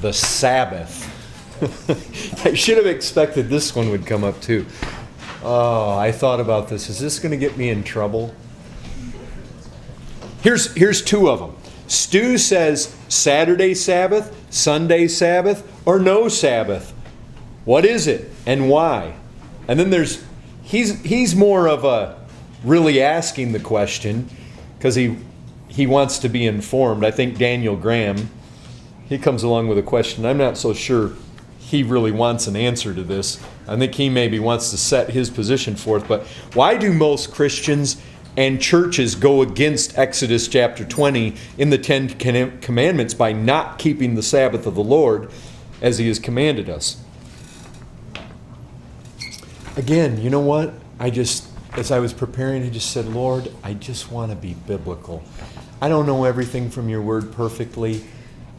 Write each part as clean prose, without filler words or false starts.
the Sabbath. I should have expected this one would come up too. Oh, I thought about this. Is this going to get me in trouble? Here's two of them. Stu says Saturday Sabbath, Sunday Sabbath, or no Sabbath. What is it and why? And then he's more of a really asking the question because he wants to be informed. I think Daniel Graham, he comes along with a question. I'm not so sure he really wants an answer to this. I think he maybe wants to set his position forth. But why do most Christians and churches go against Exodus chapter 20 in the Ten Commandments by not keeping the Sabbath of the Lord as He has commanded us? Again, you know what? As I was preparing, I just said, Lord, I just want to be biblical. I don't know everything from your word perfectly.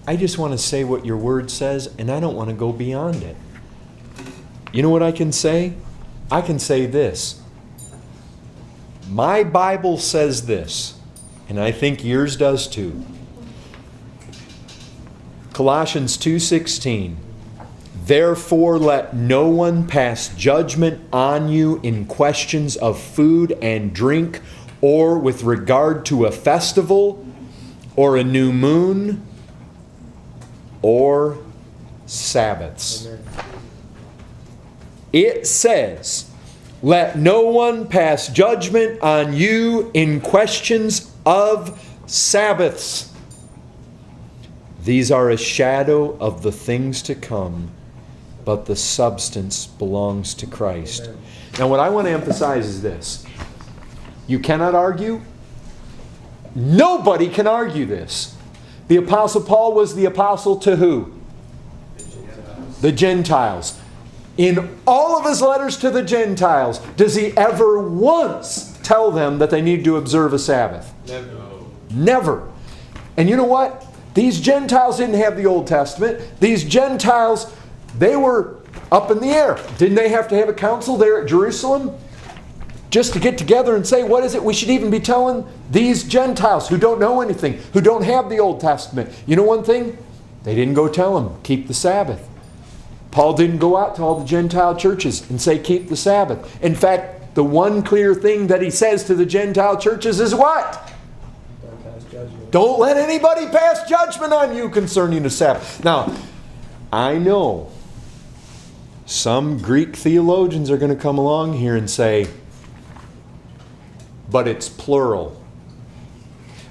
I just want to say what your word says, and I don't want to go beyond it. You know what I can say? I can say this. My Bible says this, and I think yours does too. Colossians 2:16. Therefore let no one pass judgment on you in questions of food and drink, or with regard to a festival, or a new moon, or Sabbaths. It says, let no one pass judgment on you in questions of Sabbaths. These are a shadow of the things to come, but the substance belongs to Christ. Amen. Now what I want to emphasize is this. You cannot argue. Nobody can argue this. The Apostle Paul was the apostle to who? The Gentiles. In all of his letters to the Gentiles, does he ever once tell them that they need to observe a Sabbath? Never. And you know what? These Gentiles didn't have the Old Testament. These Gentiles, they were up in the air. Didn't they have to have a council there at Jerusalem? Just to get together and say, what is it we should even be telling these Gentiles who don't know anything, who don't have the Old Testament? You know one thing? They didn't go tell them, keep the Sabbath. Paul didn't go out to all the Gentile churches and say, keep the Sabbath. In fact, the one clear thing that he says to the Gentile churches is what? Don't let anybody pass judgment on you concerning the Sabbath. Now, I know some Greek theologians are going to come along here and say, but it's plural.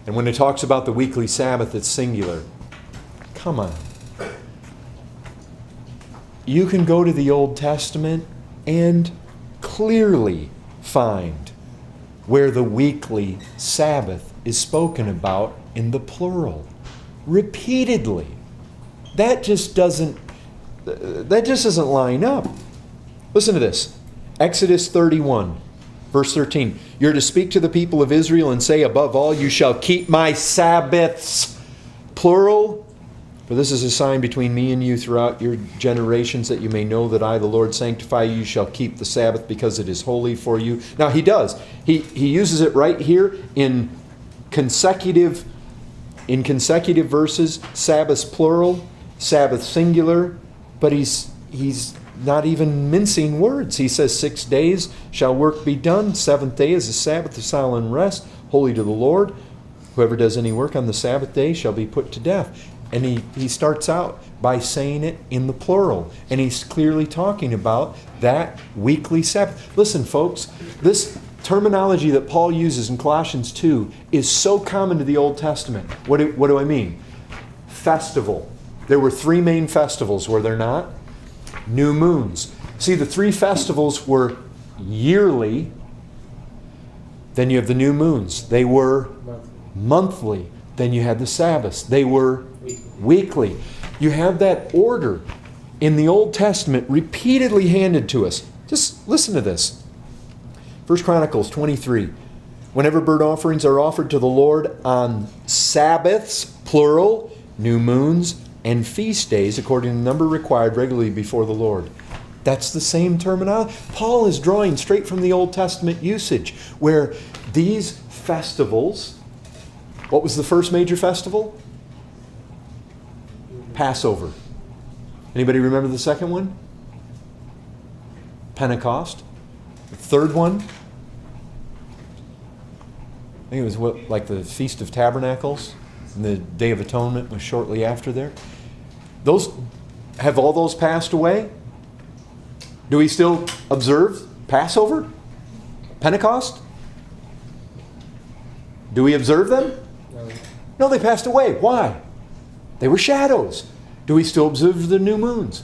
And when it talks about the weekly Sabbath, it's singular. Come on. You can go to the Old Testament and clearly find where the weekly Sabbath is spoken about in the plural. Repeatedly. That just doesn't line up. Listen to this. Exodus 31. Verse 13, you're to speak to the people of Israel and say, above all, you shall keep my Sabbaths, plural. For this is a sign between me and you throughout your generations, that you may know that I, the Lord, sanctify you. You shall keep the Sabbath because it is holy for you. Now he does. He uses it right here in consecutive verses. Sabbath plural, Sabbath singular. But he's not even mincing words. He says 6 days shall work be done. 7th day is a Sabbath of silent rest, holy to the Lord. Whoever does any work on the Sabbath day shall be put to death. And he starts out by saying it in the plural. And he's clearly talking about that weekly Sabbath. Listen, folks, this terminology that Paul uses in Colossians 2 is so common to the Old Testament. What do I mean? Festival. There were 3 main festivals, were there not? New moons. See, the 3 festivals were yearly. Then you have the new moons. They were monthly. Then you had the Sabbaths. They were weekly. You have that order in the Old Testament repeatedly handed to us. Just listen to this. 1 Chronicles 23. Whenever burnt offerings are offered to the Lord on Sabbaths, plural, new moons, and feast days, according to the number required regularly before the Lord. That's the same terminology. Paul is drawing straight from the Old Testament usage, where these festivals, what was the first major festival? Passover. Anybody remember the second one? Pentecost. The third one, I think it was like the Feast of Tabernacles, and the Day of Atonement was shortly after there. Have all those passed away? Do we still observe Passover? Pentecost? Do we observe them? No, they passed away. Why? They were shadows. Do we still observe the new moons?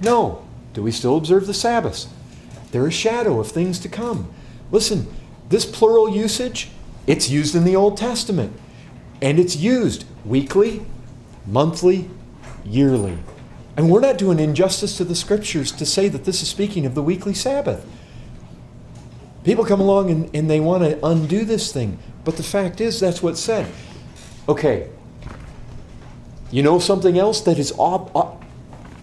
No. Do we still observe the Sabbaths? They're a shadow of things to come. Listen, this plural usage, it's used in the Old Testament. And it's used weekly, monthly, yearly. And we're not doing injustice to the Scriptures to say that this is speaking of the weekly Sabbath. People come along and they want to undo this thing. But the fact is, that's what's said. Okay. You know something else that is...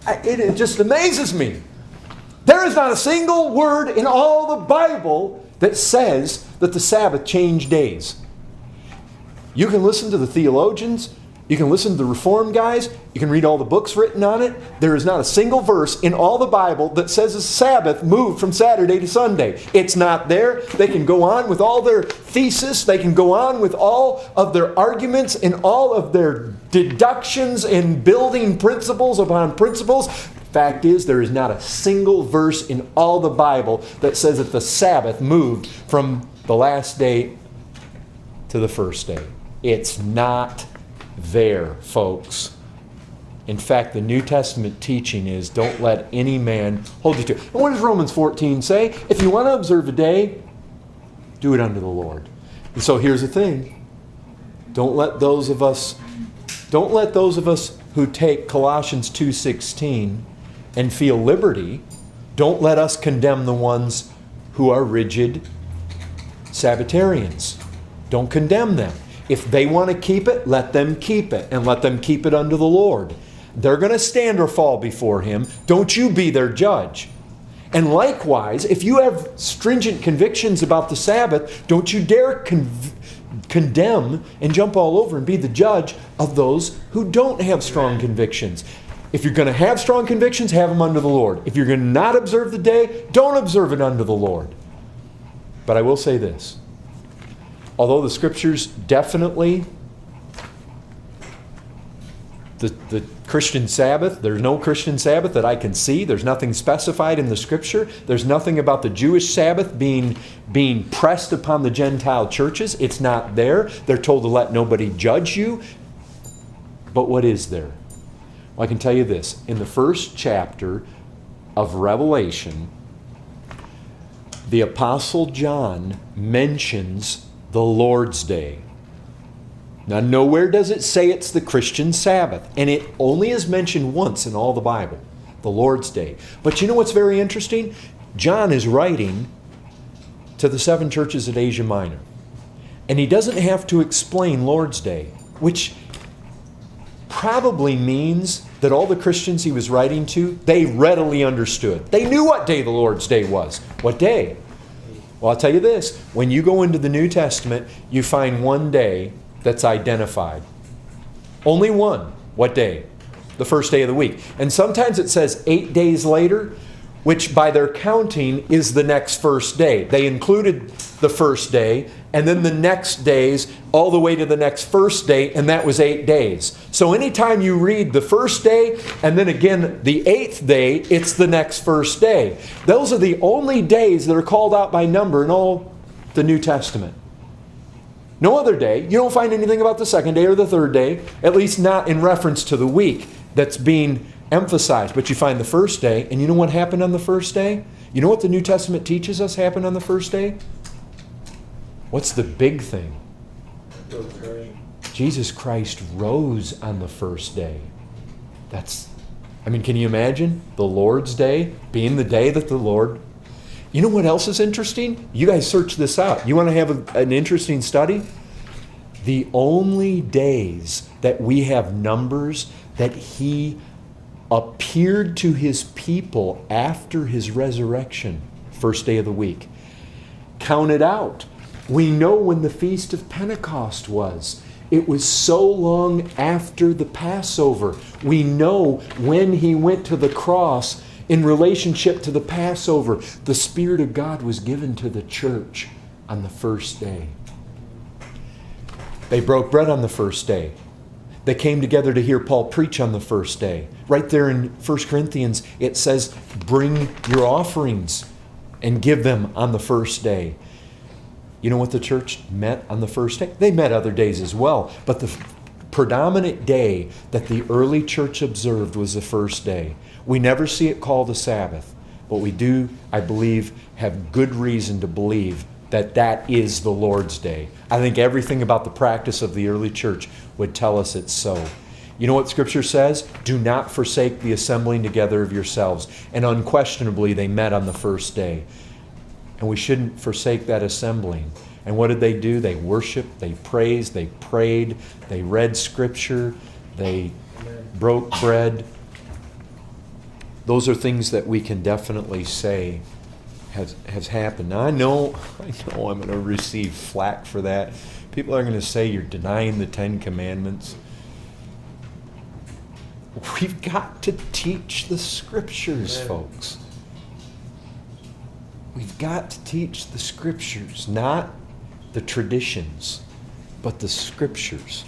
It just amazes me. There is not a single word in all the Bible that says that the Sabbath changed days. You can listen to the theologians. You can listen to the Reformed guys. You can read all the books written on it. There is not a single verse in all the Bible that says the Sabbath moved from Saturday to Sunday. It's not there. They can go on with all their thesis. They can go on with all of their arguments and all of their deductions and building principles upon principles. Fact is, there is not a single verse in all the Bible that says that the Sabbath moved from the last day to the first day. It's not there, folks. In fact, the New Testament teaching is, don't let any man hold you to it. And what does Romans 14 say? If you want to observe a day, do it unto the Lord. And so here's the thing. Don't let those of us who take Colossians 2:16 and feel liberty, don't let us condemn the ones who are rigid Sabbatarians. Don't condemn them. If they want to keep it, let them keep it, and let them keep it unto the Lord. They're going to stand or fall before Him. Don't you be their judge. And likewise, if you have stringent convictions about the Sabbath, don't you dare condemn and jump all over and be the judge of those who don't have strong convictions. If you're going to have strong convictions, have them unto the Lord. If you're going to not observe the day, don't observe it unto the Lord. But I will say this. Although the Scriptures definitely, the Christian Sabbath, there's no Christian Sabbath that I can see. There's nothing specified in the Scripture. There's nothing about the Jewish Sabbath being pressed upon the Gentile churches. It's not there. They're told to let nobody judge you. But what is there? Well, I can tell you this. In the first chapter of Revelation, the Apostle John mentions the Lord's Day. Now, nowhere does it say it's the Christian Sabbath. And it only is mentioned once in all the Bible, the Lord's Day. But you know what's very interesting? John is writing to the 7 churches at Asia Minor. And he doesn't have to explain Lord's Day, which probably means that all the Christians he was writing to, they readily understood. They knew what day the Lord's Day was. What day? Well, I'll tell you this. When you go into the New Testament, you find one day that's identified. Only one. What day? The first day of the week. And sometimes it says 8 days later, which by their counting is the next first day. They included the first day, and then the next days all the way to the next first day, and that was 8 days. So anytime you read the first day and then again the 8th day, it's the next first day. Those are the only days that are called out by number in all the New Testament. No other day. You don't find anything about the second day or the third day, at least not in reference to the week that's being emphasized. But you find the first day, and you know what happened on the first day? You know what the New Testament teaches us happened on the first day? What's the big thing? Jesus Christ rose on the first day. Can you imagine the Lord's Day being the day that the Lord... You know what else is interesting? You guys search this out. You want to have an interesting study? The only days that we have numbers that He appeared to His people after His resurrection, first day of the week. Count it out. We know when the Feast of Pentecost was. It was so long after the Passover. We know when he went to the cross in relationship to the Passover, the Spirit of God was given to the church on the first day. They broke bread on the first day. They came together to hear Paul preach on the first day. Right there in 1 Corinthians, it says, bring your offerings and give them on the first day. You know what the church met on the first day? They met other days as well, but the predominant day that the early church observed was the first day. We never see it called a Sabbath, but we do, I believe, have good reason to believe that that is the Lord's Day. I think everything about the practice of the early church would tell us it's so. You know what Scripture says? Do not forsake the assembling together of yourselves. And unquestionably, they met on the first day. And we shouldn't forsake that assembling. And what did they do? They worshiped, they praised, they prayed, they read Scripture, they broke bread. Those are things that we can definitely say has happened. Now, I know I'm going to receive flack for that. People are going to say you're denying the Ten Commandments. We've got to teach the Scriptures, folks. We've got to teach the Scriptures, not the traditions, but the Scriptures.